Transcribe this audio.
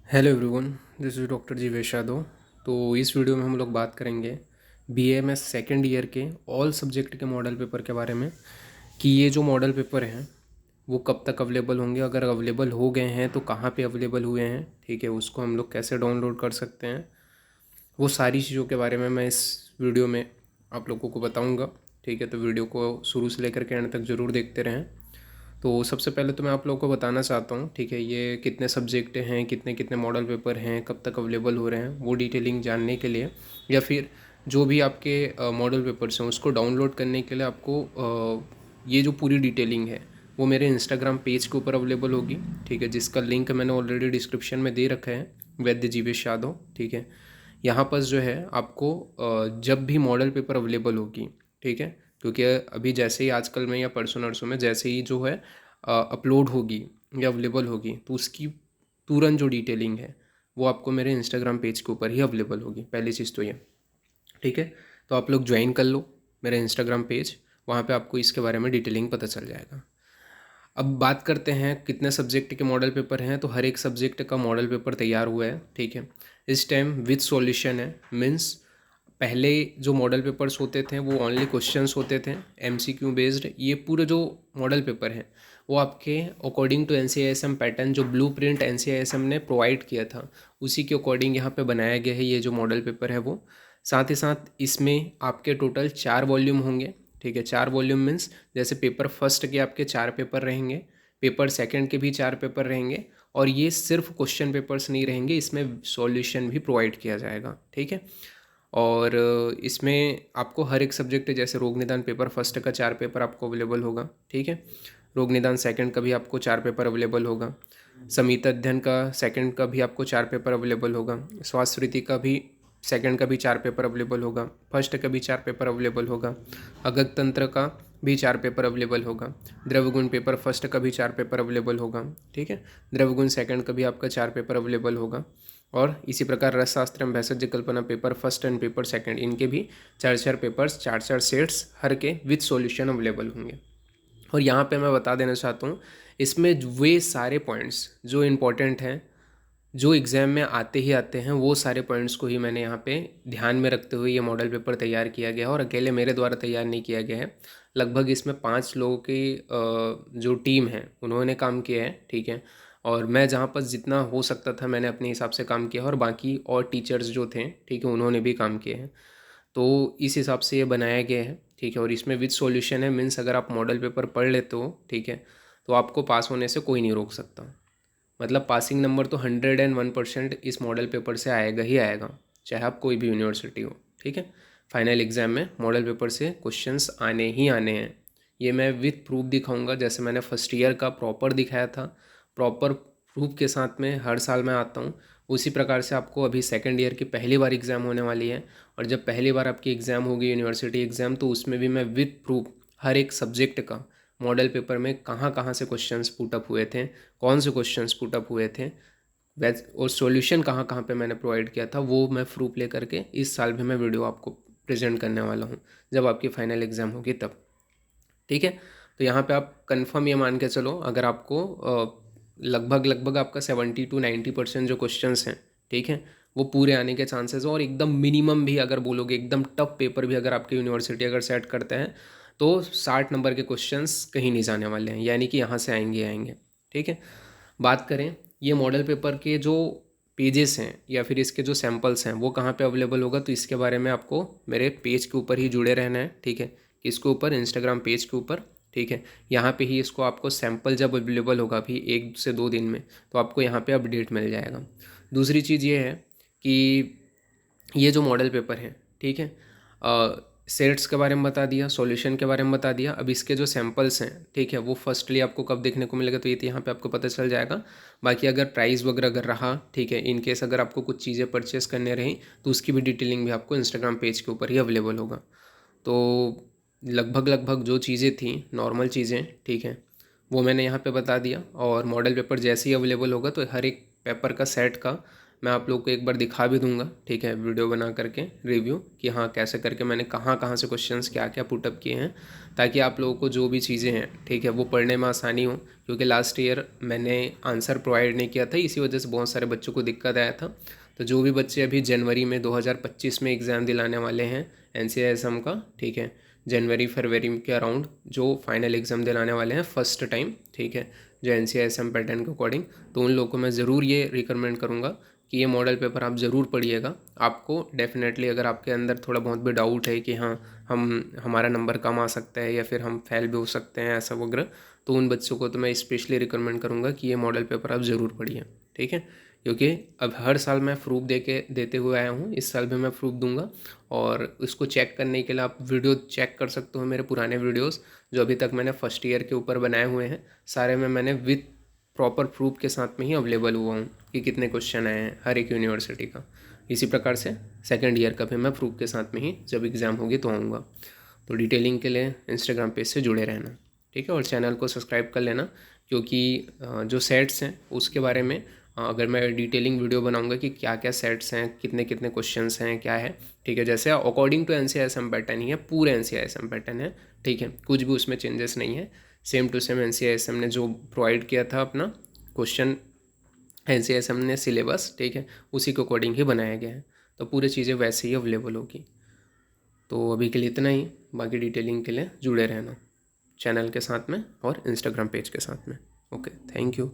Hello everyone, this is doctor Jeevesh Yadav. तो इस video में हम लोग बात करेंगे बीएमएस सेकेंड ईयर के ऑल सब्जेक्ट के मॉडल पेपर के बारे में कि ये जो मॉडल पेपर हैं वो कब तक अवेलेबल होंगे, अगर अवेलेबल हो गए हैं तो कहाँ पे अवेलेबल हुए हैं, ठीक है, उसको हम लोग कैसे डाउनलोड कर सकते हैं। वो सारी चीज़ों के बारे में मैं इस वीडियो में आप लोगों को बताऊँगा। ठीक है, तो वीडियो को शुरू से लेकर के एंड तक ज़रूर देखते रहें। तो सबसे पहले तो मैं आप लोगों को बताना चाहता हूँ, ठीक है, ये कितने सब्जेक्ट हैं, कितने कितने मॉडल पेपर हैं, कब तक अवेलेबल हो रहे हैं, वो डिटेलिंग जानने के लिए या फिर जो भी आपके मॉडल पेपर्स हैं उसको डाउनलोड करने के लिए आपको ये जो पूरी डिटेलिंग है वो मेरे इंस्टाग्राम पेज के ऊपर अवेलेबल होगी। ठीक है, जिसका लिंक मैंने ऑलरेडी डिस्क्रिप्शन में दे रखा है, वैद्य जीवेश यादव। ठीक है, यहाँ पर जो है आपको जब भी मॉडल पेपर अवेलेबल होगी, ठीक है, क्योंकि अभी जैसे ही आजकल में या परसों नरसों में जैसे ही जो है अपलोड होगी या अवेलेबल होगी तो उसकी तुरंत जो डिटेलिंग है वो आपको मेरे इंस्टाग्राम पेज के ऊपर ही अवेलेबल होगी। पहली चीज़ तो ये, ठीक है, तो आप लोग ज्वाइन कर लो मेरा इंस्टाग्राम पेज, वहाँ पे आपको इसके बारे में डिटेलिंग पता चल जाएगा। अब बात करते हैं कितने सब्जेक्ट के मॉडल पेपर हैं। तो हर एक सब्जेक्ट का मॉडल पेपर तैयार हुआ है, ठीक है, इस टाइम विद सॉल्यूशन है। मीन्स पहले जो मॉडल पेपर्स होते थे वो ओनली क्वेश्चंस होते थे एमसीक्यू बेस्ड। ये पूरे जो मॉडल पेपर हैं वो आपके अकॉर्डिंग टू एनसीआईएसएम पैटर्न, जो ब्लूप्रिंट एनसीआईएसएम ने प्रोवाइड किया था उसी के अकॉर्डिंग यहाँ पे बनाया गया है ये जो मॉडल पेपर है वो। साथ ही साथ इसमें आपके टोटल 4 वॉल्यूम होंगे। ठीक है, 4 वॉल्यूम मीन्स जैसे पेपर फर्स्ट के आपके 4 पेपर रहेंगे, पेपर सेकंड के भी 4 पेपर रहेंगे, और ये सिर्फ क्वेश्चन पेपर्स नहीं रहेंगे, इसमें सॉल्यूशन भी प्रोवाइड किया जाएगा। ठीक है, और इसमें आपको हर एक सब्जेक्ट जैसे रोग निदान पेपर फर्स्ट का 4 पेपर आपको अवेलेबल होगा। ठीक है, रोग निदान सेकंड का भी आपको 4 पेपर अवेलेबल होगा, समित अध्ययन का सेकंड का भी आपको 4 पेपर अवेलेबल होगा, स्वास्थ्य रीति का भी सेकंड का भी 4 पेपर अवेलेबल होगा, फर्स्ट का भी 4 पेपर अवेलेबल होगा, अगत तंत्र का भी 4 पेपर अवेलेबल होगा, द्रवगुण पेपर फर्स्ट का भी 4 पेपर अवेलेबल होगा। ठीक है, द्रवगुण सेकंड का भी आपका 4 पेपर अवेलेबल होगा, और इसी प्रकार रसशास्त्र एवं भैषज कल्पना paper first and paper second, इनके भी 4 4 पेपर्स, 4 4 सेट्स हर के विद सॉल्यूशन अवेलेबल होंगे। और यहाँ पे मैं बता देना चाहता हूँ, इसमें वे सारे पॉइंट्स जो इम्पोर्टेंट हैं, जो एग्ज़ाम में आते ही आते हैं, वो सारे पॉइंट्स को ही मैंने यहाँ पे ध्यान में रखते हुए ये मॉडल पेपर तैयार किया गया है, और अकेले मेरे द्वारा तैयार नहीं किया गया है। लगभग इसमें 5 लोगों की जो टीम है उन्होंने काम किया है। ठीक है, और मैं जहाँ पर जितना हो सकता था मैंने अपने हिसाब से काम किया, और बाकी और टीचर्स जो थे, ठीक है, उन्होंने भी काम किए हैं। तो इस हिसाब से ये बनाया गया है। ठीक है, और इसमें विद सॉल्यूशन है, मीन्स अगर आप मॉडल पेपर पढ़ लेते हो, ठीक है, तो आपको पास होने से कोई नहीं रोक सकता। मतलब पासिंग नंबर तो 101% इस मॉडल पेपर से आएगा ही आएगा, चाहे आप कोई भी यूनिवर्सिटी हो। ठीक है, फाइनल एग्ज़ाम में मॉडल पेपर से क्वेश्चंस आने ही आने हैं। ये मैं विथ प्रूफ दिखाऊंगा, जैसे मैंने फर्स्ट ईयर का प्रॉपर दिखाया था, प्रॉपर प्रूफ के साथ में हर साल मैं आता हूँ। उसी प्रकार से आपको अभी सेकेंड ईयर की पहली बार एग्ज़ाम होने वाली है, और जब पहली बार आपकी एग्ज़ाम होगी यूनिवर्सिटी एग्ज़ाम, तो उसमें भी मैं विथ प्रूफ हर एक सब्जेक्ट का मॉडल पेपर में कहाँ कहाँ से क्वेश्चंस पुटअप हुए थे, कौन से क्वेश्चंस पुटअप हुए थे, और सॉल्यूशन कहाँ कहाँ पे मैंने प्रोवाइड किया था, वो मैं प्रूफ लेकर के इस साल भी मैं वीडियो आपको प्रेजेंट करने वाला हूँ जब आपकी फाइनल एग्ज़ाम होगी तब। ठीक है, तो यहाँ पे आप कंफर्म ये मान के चलो, अगर आपको लगभग लगभग आपका 70 to 90% जो क्वेश्चंस हैं, ठीक है, वो पूरे आने के चांसेस हैं। और एकदम मिनिमम भी अगर बोलोगे, एकदम टफ पेपर भी अगर आपकी यूनिवर्सिटी अगर सेट करते हैं, तो 60 नंबर के क्वेश्चंस कहीं नहीं जाने वाले हैं, यानी कि यहाँ से आएंगे आएंगे। ठीक है, बात करें ये मॉडल पेपर के जो पेजेस हैं या फिर इसके जो सैम्पल्स हैं वो कहाँ पे अवेलेबल होगा, तो इसके बारे में आपको मेरे पेज के ऊपर ही जुड़े रहना है। ठीक है, इसके ऊपर इंस्टाग्राम पेज के ऊपर, ठीक है, यहाँ पे ही इसको आपको सैम्पल जब अवेलेबल होगा अभी 1 से 2 दिन में, तो आपको यहाँ पे अपडेट मिल जाएगा। दूसरी चीज़ ये है कि ये जो मॉडल पेपर है, ठीक है, सेट्स के बारे में बता दिया, सॉल्यूशन के बारे में बता दिया। अब इसके जो सैम्पल्स हैं, ठीक है, वो फर्स्टली आपको कब देखने को मिलेगा, तो ये तो यहाँ पे आपको पता चल जाएगा। बाकी अगर प्राइस वगैरह अगर रहा, ठीक है, इन केस अगर आपको कुछ चीज़ें परचेस करने रहीं, तो उसकी भी डिटेलिंग भी आपको इंस्टाग्राम पेज के ऊपर ही अवेलेबल होगा। तो लगभग लगभग जो चीज़ें थी नॉर्मल चीज़ें, ठीक है, वो मैंने यहाँ पे बता दिया। और मॉडल पेपर जैसे ही अवेलेबल होगा तो हर एक पेपर का सेट का मैं आप लोग को एक बार दिखा भी दूंगा, ठीक है, वीडियो बना करके रिव्यू कि हाँ कैसे करके मैंने कहाँ कहाँ से क्वेश्चंस क्या क्या पुटअप किए हैं, ताकि आप लोगों को जो भी चीज़ें हैं, ठीक है, वो पढ़ने में आसानी हो। क्योंकि लास्ट ईयर मैंने आंसर प्रोवाइड नहीं किया था, इसी वजह से बहुत सारे बच्चों को दिक्कत आया था। तो जो भी बच्चे अभी जनवरी में 2025 में एग्ज़ाम दिलाने वाले हैं NCISM का, ठीक है, जनवरी फरवरी के अराउंड जो फाइनल एग्ज़ाम दिलाने वाले हैं फर्स्ट टाइम, ठीक है, जो NCISM पैटर्न के अकॉर्डिंग, तो उन लोगों को मैं ज़रूर ये रिकमेंड करूँगा कि ये मॉडल पेपर आप ज़रूर पढ़िएगा। आपको डेफिनेटली अगर आपके अंदर थोड़ा बहुत भी डाउट है कि हाँ हमारा नंबर कम आ सकता है या फिर हम फेल भी हो सकते हैं ऐसा वगैरह, तो उन बच्चों को तो मैं स्पेशली रिकमेंड करूँगा कि ये मॉडल पेपर आप ज़रूर पढ़िए, ठीक है। क्योंकि अब हर साल मैं प्रूफ देते हुए आया हूँ, इस साल भी मैं प्रूफ दूंगा। और उसको चेक करने के लिए आप वीडियो चेक कर सकते हो, मेरे पुराने वीडियोस जो अभी तक मैंने फर्स्ट ईयर के ऊपर बनाए हुए हैं, सारे में मैंने विथ प्रॉपर प्रूफ के साथ में ही अवेलेबल हुआ हूँ कि कितने क्वेश्चन आए हैं हर एक यूनिवर्सिटी का। इसी प्रकार से सेकेंड ईयर का भी मैं प्रूफ के साथ में ही जब एग्ज़ाम होगी तो आऊँगा। तो डिटेलिंग के लिए इंस्टाग्राम पेज से जुड़े रहना, ठीक है, और चैनल को सब्सक्राइब कर लेना। क्योंकि जो सेट्स हैं उसके बारे में अगर मैं डिटेलिंग वीडियो बनाऊंगा कि क्या क्या सेट्स हैं, कितने कितने क्वेश्चंस हैं, क्या है, ठीक है, जैसे अकॉर्डिंग टू NCISM पैटर्न ही है, पूरे NCISM पैटर्न है, ठीक है, कुछ भी उसमें चेंजेस नहीं है। सेम टू सेम NCISM ने जो प्रोवाइड किया था अपना क्वेश्चन, NCISM ने सिलेबस, ठीक है, उसी के अकॉर्डिंग ही बनाया गया है। तो पूरी चीज़ें वैसे ही अवेलेबल होगी। तो अभी के लिए इतना ही, बाकी डिटेलिंग के लिए जुड़े रहना चैनल के साथ में और इंस्टाग्राम पेज के साथ में। Okay, thank you.